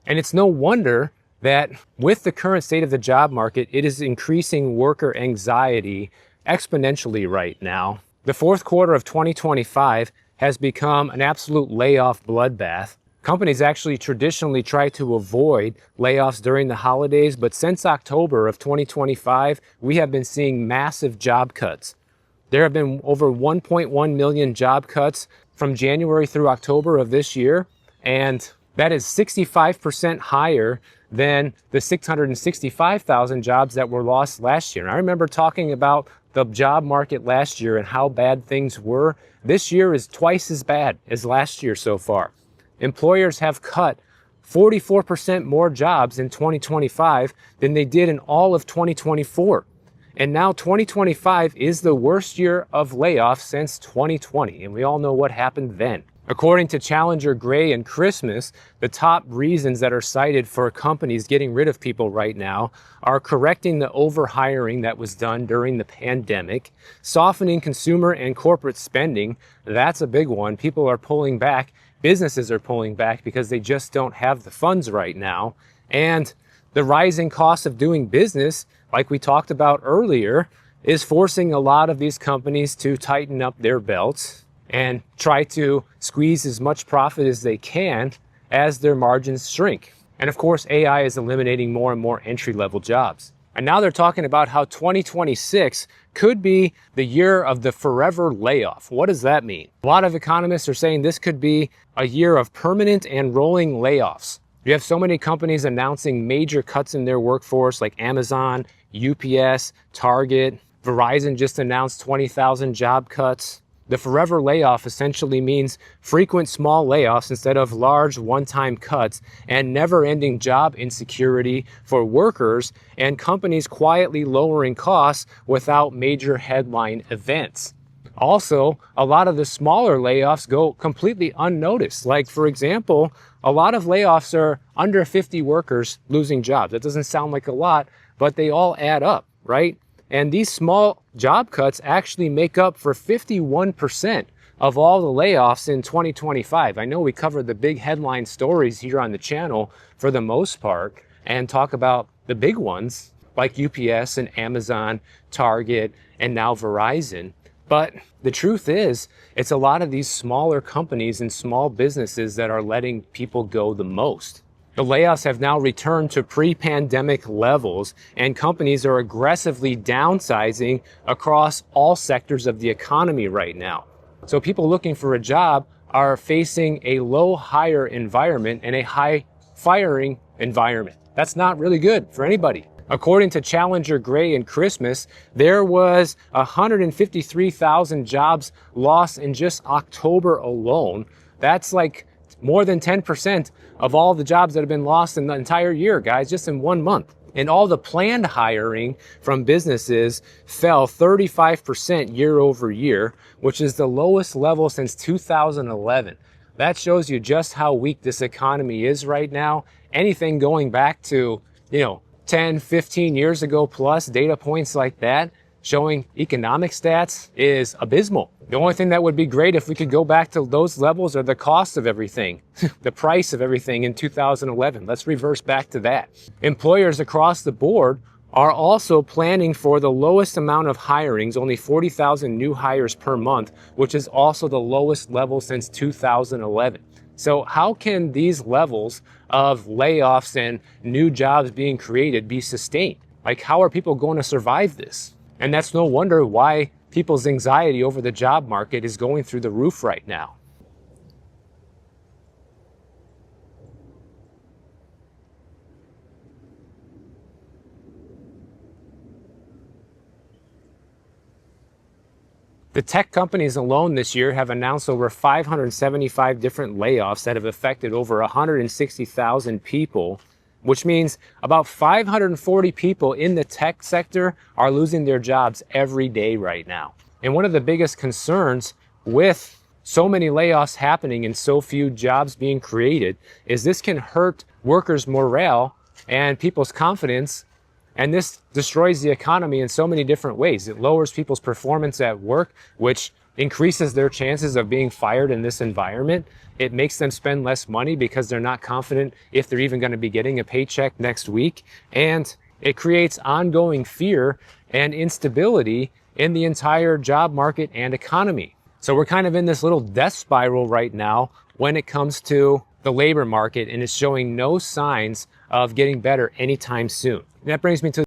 And it's no wonder that with the current state of the job market, it is increasing worker anxiety exponentially right now. The fourth quarter of 2025 has become an absolute layoff bloodbath. Companies actually traditionally try to avoid layoffs during the holidays, but since October of 2025, we have been seeing massive job cuts. There have been over 1.1 million job cuts from January through October of this year, and that is 65% higher than the 665,000 jobs that were lost last year. And I remember talking about the job market last year and how bad things were. This year is twice as bad as last year so far. Employers have cut 44% more jobs in 2025 than they did in all of 2024. And now 2025 is the worst year of layoffs since 2020, and we all know what happened then. According to Challenger Gray and Christmas, the top reasons that are cited for companies getting rid of people right now are correcting the overhiring that was done during the pandemic, softening consumer and corporate spending. That's a big one. People are pulling back. Businesses are pulling back because they just don't have the funds right now. And the rising cost of doing business, like we talked about earlier, is forcing a lot of these companies to tighten up their belts and try to squeeze as much profit as they can as their margins shrink. And of course, AI is eliminating more and more entry-level jobs. And now they're talking about how 2026 could be the year of the forever layoff. What does that mean? A lot of economists are saying this could be a year of permanent and rolling layoffs. You have so many companies announcing major cuts in their workforce, like Amazon, UPS, Target. Verizon just announced 20,000 job cuts. The forever layoff essentially means frequent small layoffs instead of large one-time cuts, and never-ending job insecurity for workers and companies quietly lowering costs without major headline events. Also, a lot of the smaller layoffs go completely unnoticed. Like, for example, a lot of layoffs are under 50 workers losing jobs. That doesn't sound like a lot, but they all add up, right? And these small job cuts actually make up for 51% of all the layoffs in 2025. I know we covered the big headline stories here on the channel for the most part and talk about the big ones like UPS and Amazon, Target, and now Verizon. But the truth is, it's a lot of these smaller companies and small businesses that are letting people go the most. The layoffs have now returned to pre-pandemic levels, and companies are aggressively downsizing across all sectors of the economy right now. So people looking for a job are facing a low hire environment and a high firing environment. That's not really good for anybody. According to Challenger Gray and Christmas, there was 153,000 jobs lost in just October alone. That's like more than 10% of all the jobs that have been lost in the entire year, guys, just in 1 month. And all the planned hiring from businesses fell 35% year over year, which is the lowest level since 2011. That shows you just how weak this economy is right now. Anything going back to, 10, 15 years ago plus, data points like that showing economic stats is abysmal. The only thing that would be great if we could go back to those levels are the cost of everything, the price of everything in 2011. Let's reverse back to that. Employers across the board are also planning for the lowest amount of hirings, only 40,000 new hires per month, which is also the lowest level since 2011. So how can these levels of layoffs and new jobs being created be sustained? Like, how are people going to survive this? And that's no wonder why people's anxiety over the job market is going through the roof right now. The tech companies alone this year have announced over 575 different layoffs that have affected over 160,000 people, which means about 540 people in the tech sector are losing their jobs every day right now. And one of the biggest concerns with so many layoffs happening and so few jobs being created is this can hurt workers' morale and people's confidence. And this destroys the economy in so many different ways. It lowers people's performance at work, which increases their chances of being fired in this environment. It makes them spend less money because they're not confident if they're even going to be getting a paycheck next week. And it creates ongoing fear and instability in the entire job market and economy. So we're kind of in this little death spiral right now when it comes to the labor market, and it's showing no signs of getting better anytime soon. And that brings me to